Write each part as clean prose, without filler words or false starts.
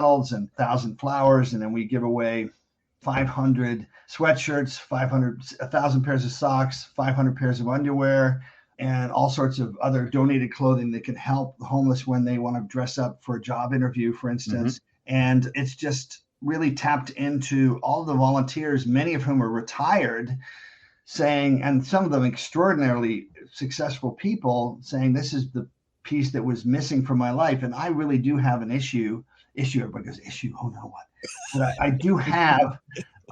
and 1,000 flowers. And then we give away 500 sweatshirts, 1,000 pairs of socks, 500 pairs of underwear, and all sorts of other donated clothing that can help the homeless when they want to dress up for a job interview, for instance. And it's just really tapped into all the volunteers, many of whom are retired, saying, and some of them extraordinarily successful people, saying, this is the piece that was missing from my life. And I really do have an issue. Everybody goes, issue, oh no, what? But I do have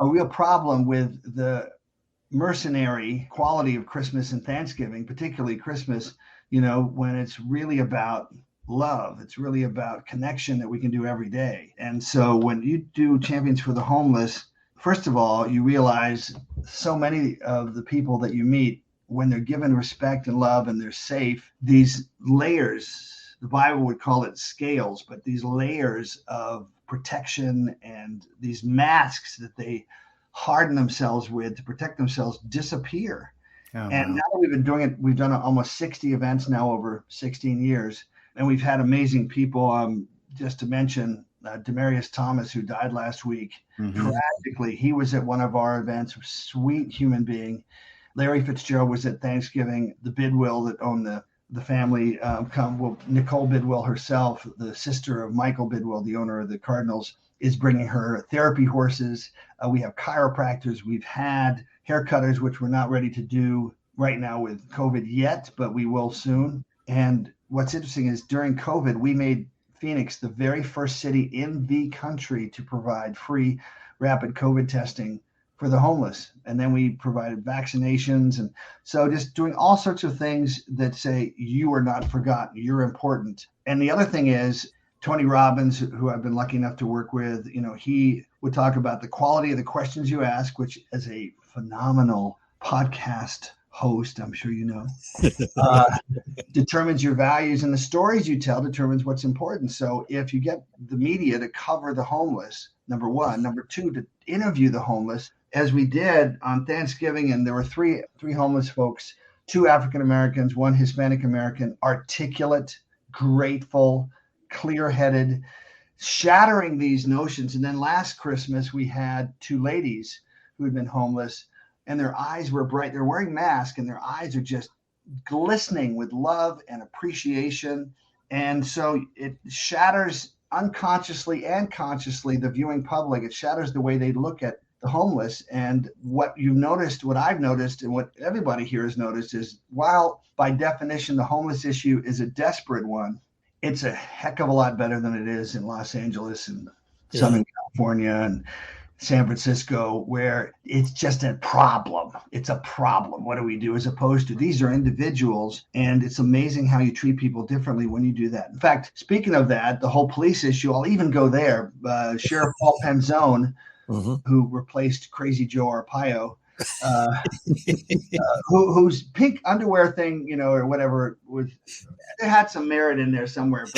a real problem with the mercenary quality of Christmas and Thanksgiving, particularly Christmas, when it's really about love. It's really about connection that we can do every day. And so when you do Champions for the Homeless, first of all, you realize so many of the people that you meet, when they're given respect and love and they're safe, these layers, the Bible would call it scales, but these layers of protection and these masks that they harden themselves with to protect themselves disappear. And now that we've been doing it, we've done almost 60 events now over 16 years. And we've had amazing people, just to mention Demarius Thomas, who died last week. Tragically, he was at one of our events, sweet human being. Larry Fitzgerald was at Thanksgiving. The Bidwell that owned the family, Nicole Bidwell herself, the sister of Michael Bidwell, the owner of the Cardinals, is bringing her therapy horses. We have chiropractors. We've had haircutters, which we're not ready to do right now with COVID yet, but we will soon. And what's interesting is during COVID, we made Phoenix the very first city in the country to provide free rapid COVID testing for the homeless. And then we provided vaccinations. And so just doing all sorts of things that say you are not forgotten, you're important. And the other thing is, Tony Robbins, who I've been lucky enough to work with, he would talk about the quality of the questions you ask, which as a phenomenal podcast host, I'm sure you know, determines your values, and the stories you tell determines what's important. So if you get the media to cover the homeless, number one, number two, to interview the homeless, as we did on Thanksgiving, and there were three homeless folks, 2 African Americans, 1 Hispanic American, articulate, grateful, clear-headed, shattering these notions. And then last Christmas, we had 2 ladies who had been homeless, and their eyes were bright. They're wearing masks, and their eyes are just glistening with love and appreciation. And so it shatters unconsciously and consciously the viewing public. It shatters the way they look at the homeless. And what you've noticed, what I've noticed, and what everybody here has noticed is, while by definition the homeless issue is a desperate one, it's a heck of a lot better than it is in Los Angeles and Southern California and San Francisco, where it's just a problem. It's a problem. What do we do? As opposed to, these are individuals, and it's amazing how you treat people differently when you do that. In fact, speaking of that, the whole police issue, I'll even go there. Sheriff Paul Penzone, who replaced Crazy Joe Arpaio, whose pink underwear thing, or whatever, it had some merit in there somewhere,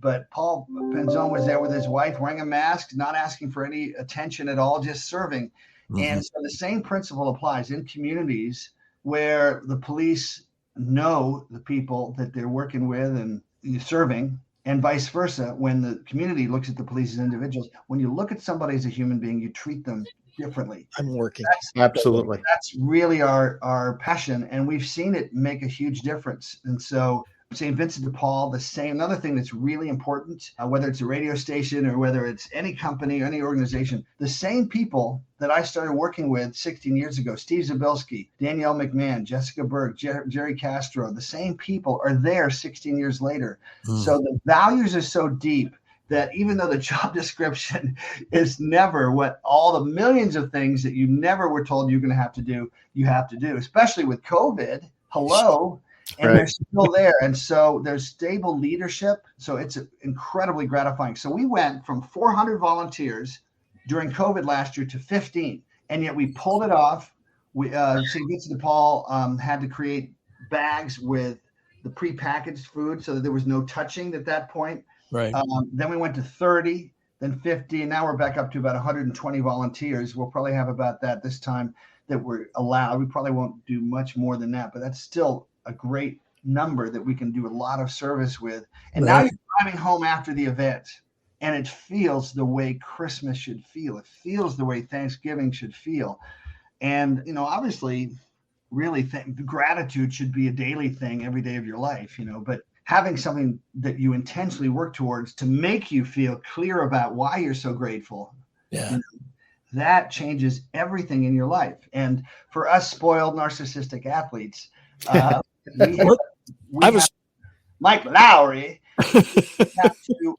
but Paul Penzone was there with his wife, wearing a mask, not asking for any attention at all, just serving. And so the same principle applies in communities where the police know the people that they're working with and serving, and vice versa. When the community looks at the police as individuals, when you look at somebody as a human being, you treat them differently. I'm working. Absolutely. That's really our passion, and we've seen it make a huge difference. And so St. Vincent de Paul, another thing that's really important, whether it's a radio station or whether it's any company or any organization, the same people that I started working with 16 years ago, Steve Zabilski, Danielle McMahon, Jessica Berg, Jerry Castro, the same people are there 16 years later. So the values are so deep that even though the job description is never what all the millions of things that you never were told you're going to have to do, you have to do, especially with COVID. Hello. And they're still there. And so there's stable leadership. So it's incredibly gratifying. So we went from 400 volunteers during COVID last year to 15. And yet we pulled it off. St. Vincent de Paul had to create bags with the prepackaged food so that there was no touching at that point. Right. Then we went to 30, then 50. And now we're back up to about 120 volunteers. We'll probably have about that this time that we're allowed. We probably won't do much more than that, but that's still a great number that we can do a lot of service with. And now you're driving home after the event and it feels the way Christmas should feel. It feels the way Thanksgiving should feel. And, obviously, really gratitude should be a daily thing every day of your life, but having something that you intentionally work towards to make you feel clear about why you're so grateful. Yeah. That changes everything in your life. And for us spoiled narcissistic athletes, we have Mike Lowry. Have to,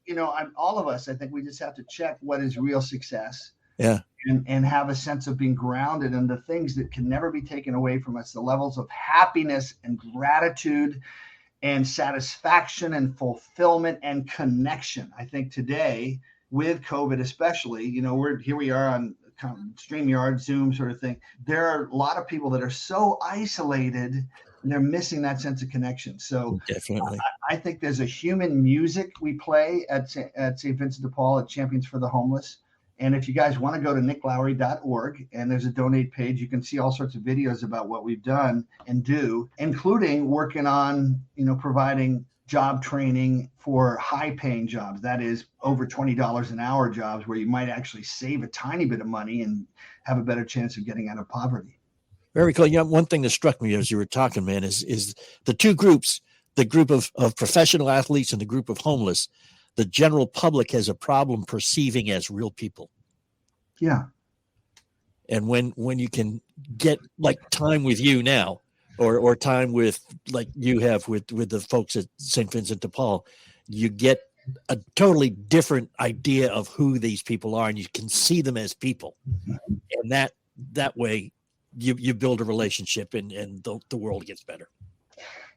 all of us, I think we just have to check what is real success. Yeah. And have a sense of being grounded in the things that can never be taken away from us, the levels of happiness and gratitude and satisfaction and fulfillment and connection. I think today with COVID, especially, here we are on kind of StreamYard, Zoom sort of thing. There are a lot of people that are so isolated and they're missing that sense of connection. So definitely, I think there's a human music we play at St. Vincent de Paul at Champions for the Homeless. And if you guys want to go to nicklowry.org and there's a donate page, you can see all sorts of videos about what we've done and do, including working on, providing job training for high paying jobs. That is over $20 an hour jobs where you might actually save a tiny bit of money and have a better chance of getting out of poverty. Very cool. One thing that struck me as you were talking, man, is the two groups, the group of professional athletes and the group of homeless. The general public has a problem perceiving as real people. Yeah. And when you can get like time with you now, or time with like you have with the folks at St. Vincent de Paul, you get a totally different idea of who these people are, and you can see them as people. And that way you build a relationship and the world gets better.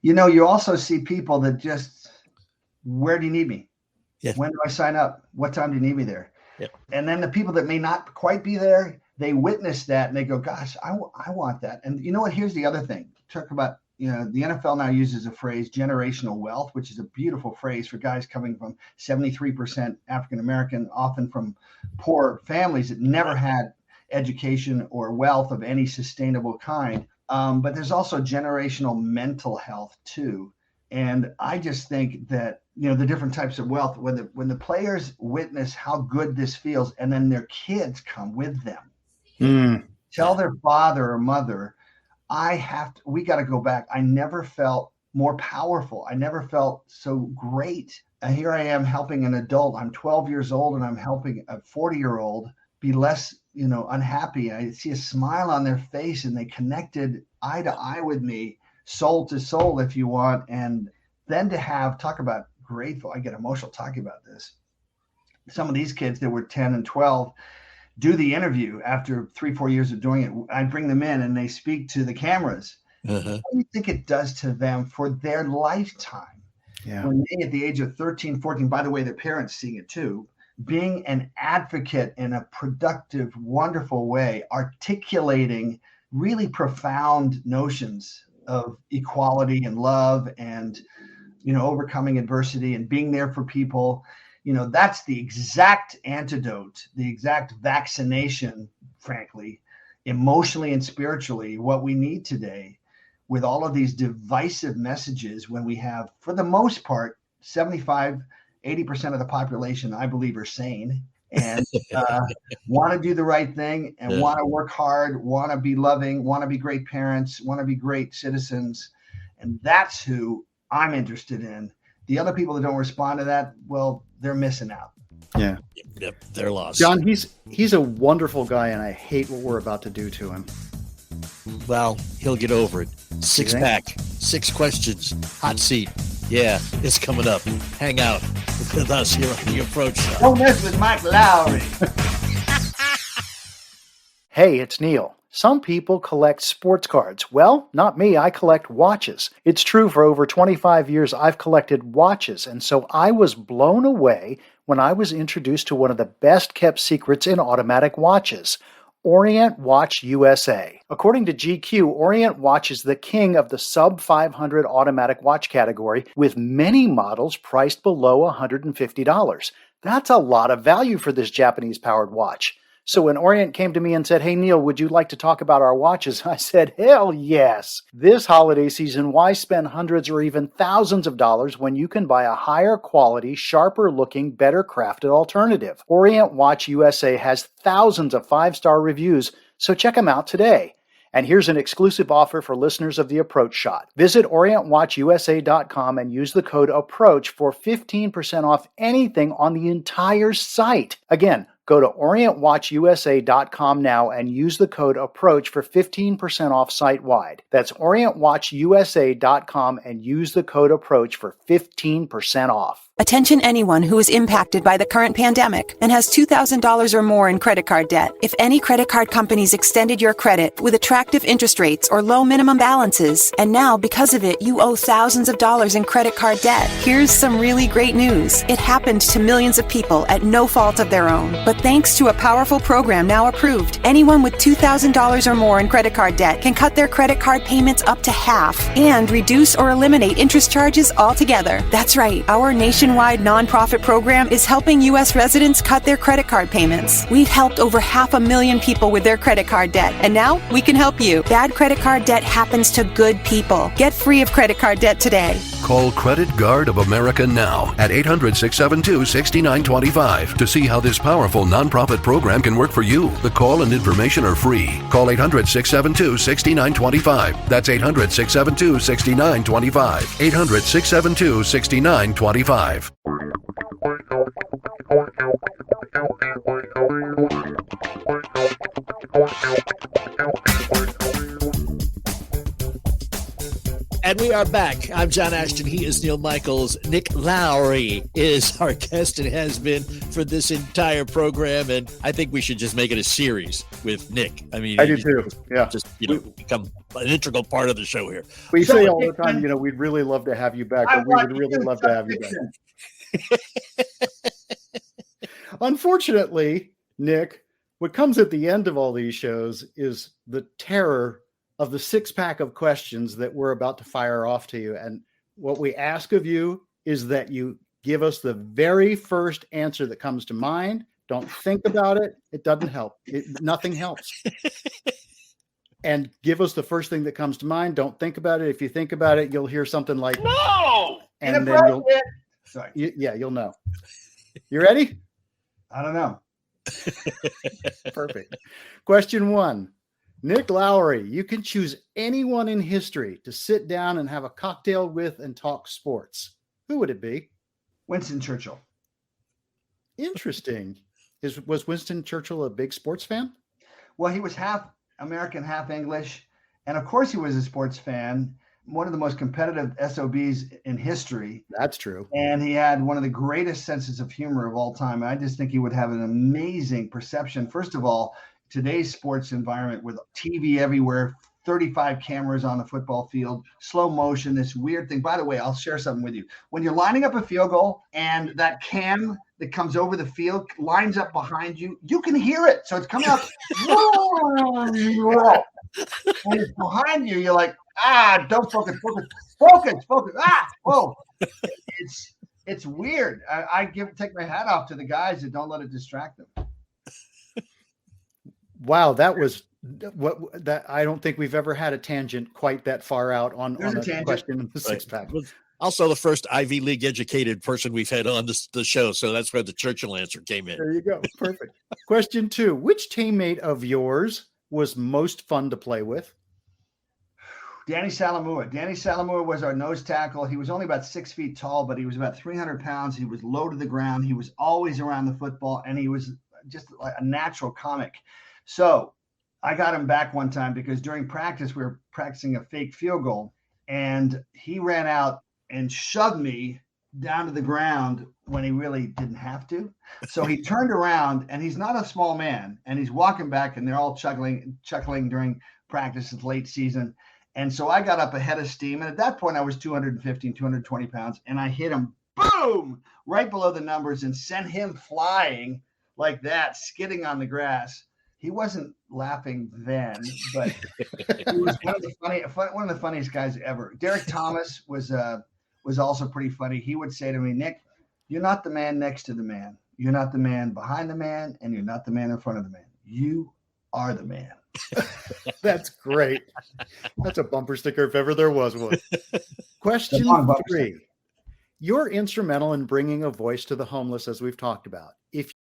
You also see people that just, where do you need me? Yeah. When do I sign up? What time do you need me there? Yeah. And then the people that may not quite be there, they witness that and they go, gosh, I want that. And you know what? Here's the other thing. Talk about, the NFL now uses a phrase, generational wealth, which is a beautiful phrase for guys coming from 73% African-American, often from poor families that never had education or wealth of any sustainable kind. But there's also generational mental health too. And I just think that, the different types of wealth, when the players witness how good this feels, and then their kids come with them, tell their father or mother, we got to go back. I never felt more powerful. I never felt so great. And here I am helping an adult. I'm 12 years old and I'm helping a 40-year-old be less, unhappy. I see a smile on their face and they connected eye to eye with me, soul to soul, if you want. And then to talk about grateful. I get emotional talking about this. Some of these kids that were 10 and 12 do the interview after 3-4 years of doing it. I bring them in and they speak to the cameras. What do you think it does to them for their lifetime? Yeah. When they, at the age of 13, 14, by the way, their parents seeing it too, being an advocate in a productive, wonderful way, articulating really profound notions of equality and love and, overcoming adversity and being there for people. That's the exact antidote, the exact vaccination, frankly, emotionally and spiritually, what we need today with all of these divisive messages when we have, for the most part, 75, 80% of the population, I believe, are sane and want to do the right thing and want to work hard, want to be loving, want to be great parents, want to be great citizens. And that's who I'm interested in. The other people that don't respond to that, well, they're missing out. Yeah. Yep, they're lost. John, he's a wonderful guy, and I hate what we're about to do to him. Well, he'll get over it. 6-pack, 6 questions, hot seat. Yeah, it's coming up. Hang out with us here on The Approach Show. Don't mess with Mike Lowry. Hey, it's Neil. Some people collect sports cards. Well, not me. I collect watches. It's true, for over 25 years I've collected watches, and so I was blown away when I was introduced to one of the best-kept secrets in automatic watches, Orient Watch USA. According to GQ, Orient Watch is the king of the sub-500 automatic watch category, with many models priced below $150. That's a lot of value for this Japanese-powered watch. So when Orient came to me and said, "Hey, Neil, would you like to talk about our watches?" I said, "Hell yes." This holiday season, why spend hundreds or even thousands of dollars when you can buy a higher quality, sharper looking, better crafted alternative? Orient Watch USA has thousands of 5-star reviews, so check them out today. And here's an exclusive offer for listeners of The Approach Shot. Visit OrientWatchUSA.com and use the code APPROACH for 15% off anything on the entire site. Again, go to OrientWatchUSA.com now and use the code APPROACH for 15% off site-wide. That's OrientWatchUSA.com and use the code APPROACH for 15% off. Attention anyone who is impacted by the current pandemic and has $2,000 or more in credit card debt. If any credit card companies extended your credit with attractive interest rates or low minimum balances, and now because of it you owe thousands of dollars in credit card debt, here's some really great news. It happened to millions of people at no fault of their own. But thanks to a powerful program now approved, anyone with $2,000 or more in credit card debt can cut their credit card payments up to half and reduce or eliminate interest charges altogether. That's right, our nationwide nonprofit program is helping U.S. residents cut their credit card payments. We've helped over 500,000 people with their credit card debt, and now we can help you. Bad credit card debt happens to good people. Get free of credit card debt today. Call Credit Guard of America now at 800-672-6925 to see how this powerful nonprofit program can work for you. The call and information are free. Call 800-672-6925. That's 800-672-6925. 800-672-6925. And we are back. I'm John Ashton. He is Neil Michaels. Nick Lowry is our guest and has been for this entire program. And I think we should just make it a series with Nick. I mean, I do too. Yeah. Just, become an integral part of the show here. We say all the time, we'd really love to have you back, but we would really love to have you back. Unfortunately, Nick, what comes at the end of all these shows is the terror of the 6-pack of questions that we're about to fire off to you. And what we ask of you is that you give us the very first answer that comes to mind. Don't think about it. It doesn't help. Nothing helps. And give us the first thing that comes to mind. Don't think about it. If you think about it, you'll hear something like, "No!" And then you'll know. You ready? I don't know. Perfect. Question 1. Nick Lowry, you can choose anyone in history to sit down and have a cocktail with and talk sports. Who would it be? Winston Churchill. Interesting. Was Winston Churchill a big sports fan? Well, he was half American, half English. And of course he was a sports fan. One of the most competitive SOBs in history. That's true. And he had one of the greatest senses of humor of all time. I just think he would have an amazing perception. First of all, today's sports environment with TV everywhere, 35 cameras on the football field, slow motion, this weird thing. By the way, I'll share something with you. When you're lining up a field goal and that cam that comes over the field lines up behind you, you can hear it. So it's coming out. When it's behind you, you're like, don't focus. Whoa. It's weird. I take my hat off to the guys that don't let it distract them. Wow, that was that. I don't think we've ever had a tangent quite that far out on a question in the 6-pack. Also, the first Ivy League educated person we've had on the show, so that's where the Churchill answer came in. There you go. Perfect. Question 2: which teammate of yours was most fun to play with? Danny Salamua. Danny Salamua was our nose tackle. He was only about 6 feet tall, but he was about 300 pounds. He was low to the ground. He was always around the football, and he was just like a natural comic. So I got him back one time because during practice, we were practicing a fake field goal, and he ran out and shoved me down to the ground when he really didn't have to. So he turned around, and he's not a small man, and he's walking back, and they're all chuckling during practice. It's late season. And so I got up ahead of steam. And at that point, I was 215, 220 pounds, and I hit him, boom, right below the numbers and sent him flying like that, skidding on the grass. He wasn't laughing then, but he was one of the funniest guys ever. Derek Thomas was also pretty funny. He would say to me, "Nick, you're not the man next to the man. You're not the man behind the man, and you're not the man in front of the man. You are the man. That's great. That's a bumper sticker if ever there was one. Question Come on, bumper 3. You're instrumental in bringing a voice to the homeless, as we've talked about. If